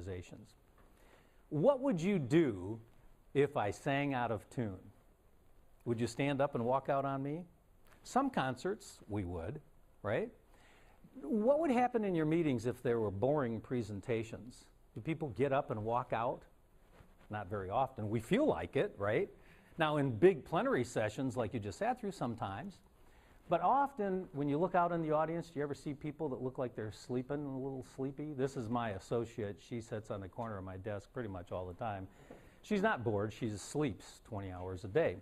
organizations. What would you do if I sang out of tune? Would you stand up and walk out on me? Some concerts, we would, right? What would happen in your meetings if there were boring presentations? Do people get up and walk out? Not very often. We feel like it, right? Now, in big plenary sessions like you just sat through sometimes, but often when you look out in the audience, do you ever see people that look like they're sleeping, a little sleepy? This is my associate. She sits on the corner of my desk pretty much all the time. She's not bored. She sleeps 20 hours a day.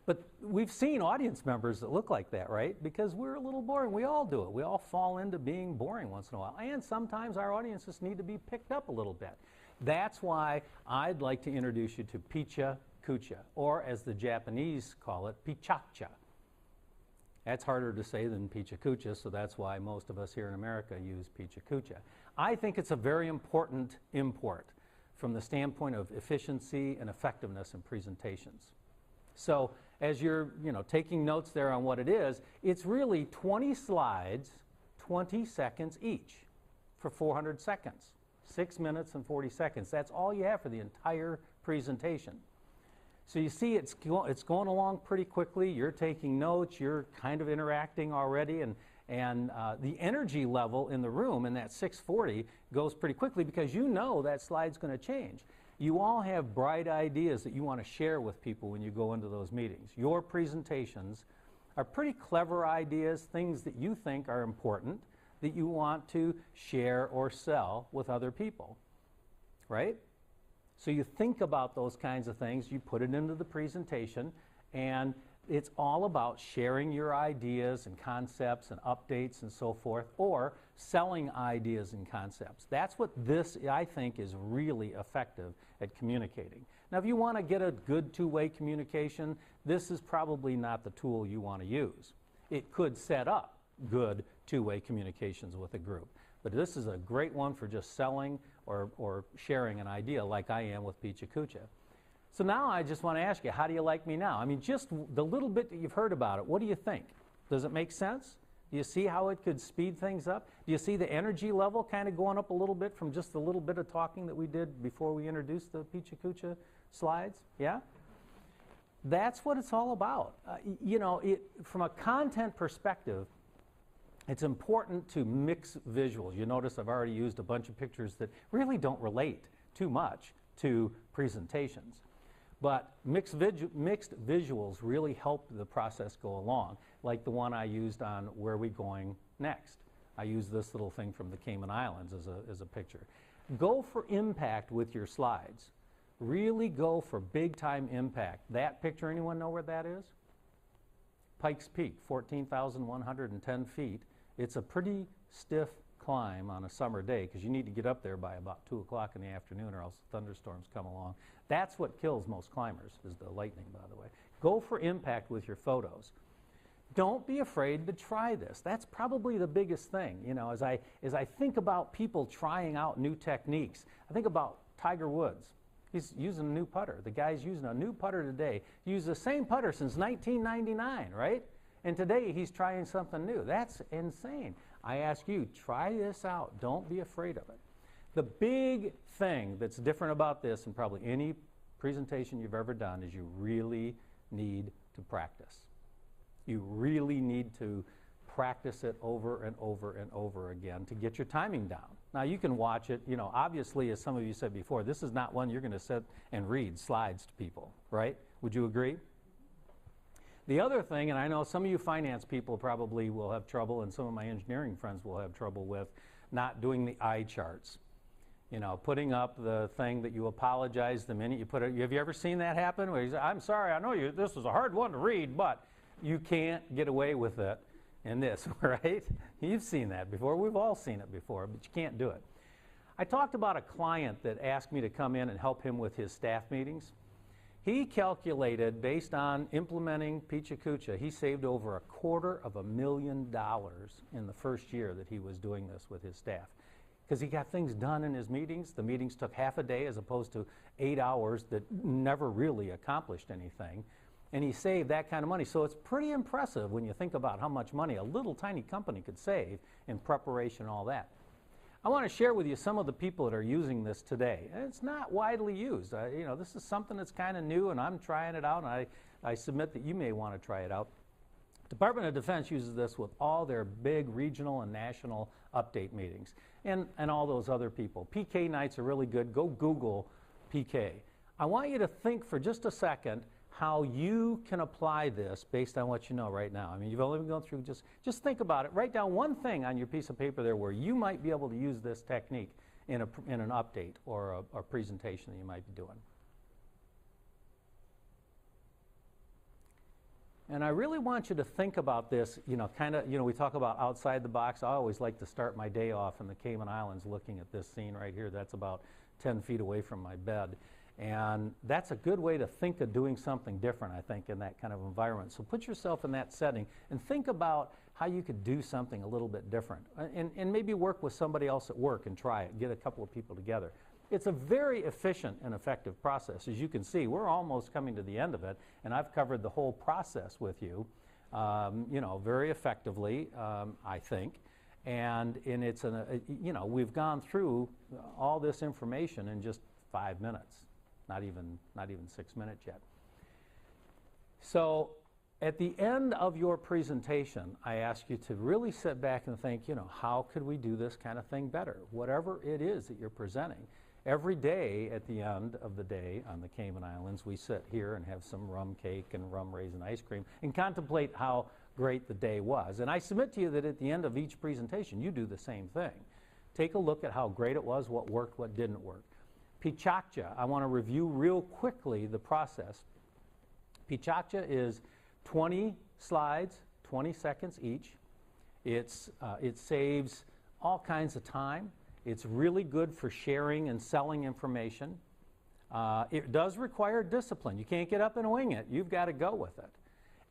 But we've seen audience members that look like that, right? Because we're a little boring. We all do it. We all fall into being boring once in a while. And sometimes our audiences need to be picked up a little bit. That's why I'd like to introduce you to Pecha Kucha, or as the Japanese call it, Pecha Kucha. That's harder to say than Pecha Kucha, so that's why most of us here in America use Pecha Kucha. I think it's a very important import from the standpoint of efficiency and effectiveness in presentations. So as you're taking notes there on what it is, it's really 20 slides, 20 seconds each for 400 seconds. 6 minutes and 40 seconds. That's all you have for the entire presentation. So you see it's going along pretty quickly. You're taking notes. You're kind of interacting already. And the energy level in the room in that 640 goes pretty quickly because you know that slide's going to change. You all have bright ideas that you want to share with people when you go into those meetings. Your presentations are pretty clever ideas, things that you think are important, that you want to share or sell with other people, right? So you think about those kinds of things, you put it into the presentation, and it's all about sharing your ideas and concepts and updates and so forth, or selling ideas and concepts. That's what this, I think, is really effective at communicating. Now, if you want to get a good two-way communication, this is probably not the tool you want to use. It could set up good two-way communications with a group. But this is a great one for just selling or sharing an idea like I am with Pecha Kucha. So now I just want to ask you, how do you like me now? I mean, just the little bit that you've heard about it, what do you think? Does it make sense? Do you see how it could speed things up? Do you see the energy level kind of going up a little bit from just the little bit of talking that we did before we introduced the Pecha Kucha slides? Yeah? That's what it's all about. From a content perspective, it's important to mix visuals. You notice I've already used a bunch of pictures that really don't relate too much to presentations. But mixed visuals really help the process go along, like the one I used on Where Are We Going Next. I used this little thing from the Cayman Islands as a picture. Go for impact with your slides. Really go for big-time impact. That picture, anyone know where that is? Pikes Peak, 14,110 feet. It's a pretty stiff climb on a summer day because you need to get up there by about 2 o'clock in the afternoon or else thunderstorms come along. That's what kills most climbers, is the lightning, by the way. Go for impact with your photos. Don't be afraid to try this. That's probably the biggest thing. As I think about people trying out new techniques, I think about Tiger Woods. He's using a new putter. The guy's using a new putter today. He used the same putter since 1999, right? And today he's trying something new. That's insane. I ask you, try this out. Don't be afraid of it. The big thing that's different about this and probably any presentation you've ever done is you really need to practice. You really need to practice it over and over and over again to get your timing down. Now you can watch it, obviously, as some of you said before, this is not one you're going to sit and read slides to people, right? Would you agree? The other thing, and I know some of you finance people probably will have trouble, and some of my engineering friends will have trouble with, not doing the eye charts. Putting up the thing that you apologize the minute you put it. Have you ever seen that happen? Where you say, I'm sorry, I know this is a hard one to read, but you can't get away with it in this, right? You've seen that before. We've all seen it before, but you can't do it. I talked about a client that asked me to come in and help him with his staff meetings. He calculated, based on implementing Pecha Kucha, he saved over $250,000 in the first year that he was doing this with his staff. Because he got things done in his meetings. The meetings took half a day as opposed to 8 hours that never really accomplished anything. And he saved that kind of money. So it's pretty impressive when you think about how much money a little tiny company could save in preparation and all that. I want to share with you some of the people that are using this today. And it's not widely used. You know, this is something that's kind of new, and I'm trying it out, and I submit that you may want to try it out. Department of Defense uses this with all their big regional and national update meetings, and all those other people. PK nights are really good. Go Google PK. I want you to think for just a second how you can apply this based on what you know right now. I mean, you've only been going through, just think about it. Write down one thing on your piece of paper there where you might be able to use this technique in an update or a presentation that you might be doing. And I really want you to think about this, you know, kind of, you know, we talk about outside the box. I always like to start my day off in the Cayman Islands looking at this scene right here. That's about 10 feet away from my bed. And that's a good way to think of doing something different, I think, in that kind of environment. So put yourself in that setting and think about how you could do something a little bit different. And maybe work with somebody else at work and try it. Get a couple of people together. It's a very efficient and effective process. As you can see, we're almost coming to the end of it, and I've covered the whole process with you, you know, very effectively, I think. And it's, you know, we've gone through all this information in just 5 minutes, not even 6 minutes yet. So at the end of your presentation, I ask you to really sit back and think, you know, how could we do this kind of thing better? Whatever it is that you're presenting. Every day at the end of the day on the Cayman Islands, we sit here and have some rum cake and rum raisin ice cream and contemplate how great the day was. And I submit to you that at the end of each presentation, you do the same thing. Take a look at how great it was, what worked, what didn't work. Pecha Kucha, I want to review real quickly the process. Pecha Kucha is 20 slides, 20 seconds each. It saves all kinds of time. It's really good for sharing and selling information. It does require discipline. You can't get up and wing it. You've got to go with it.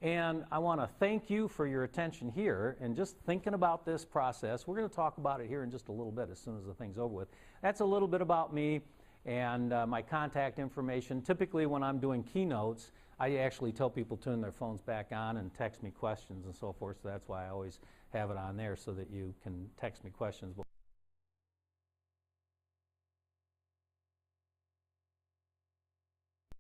And I want to thank you for your attention here and just thinking about this process. We're going to talk about it here in just a little bit as soon as the thing's over with. That's a little bit about me and my contact information. Typically when I'm doing keynotes, I actually tell people to turn their phones back on and text me questions and so forth. So that's why I always have it on there so that you can text me questions.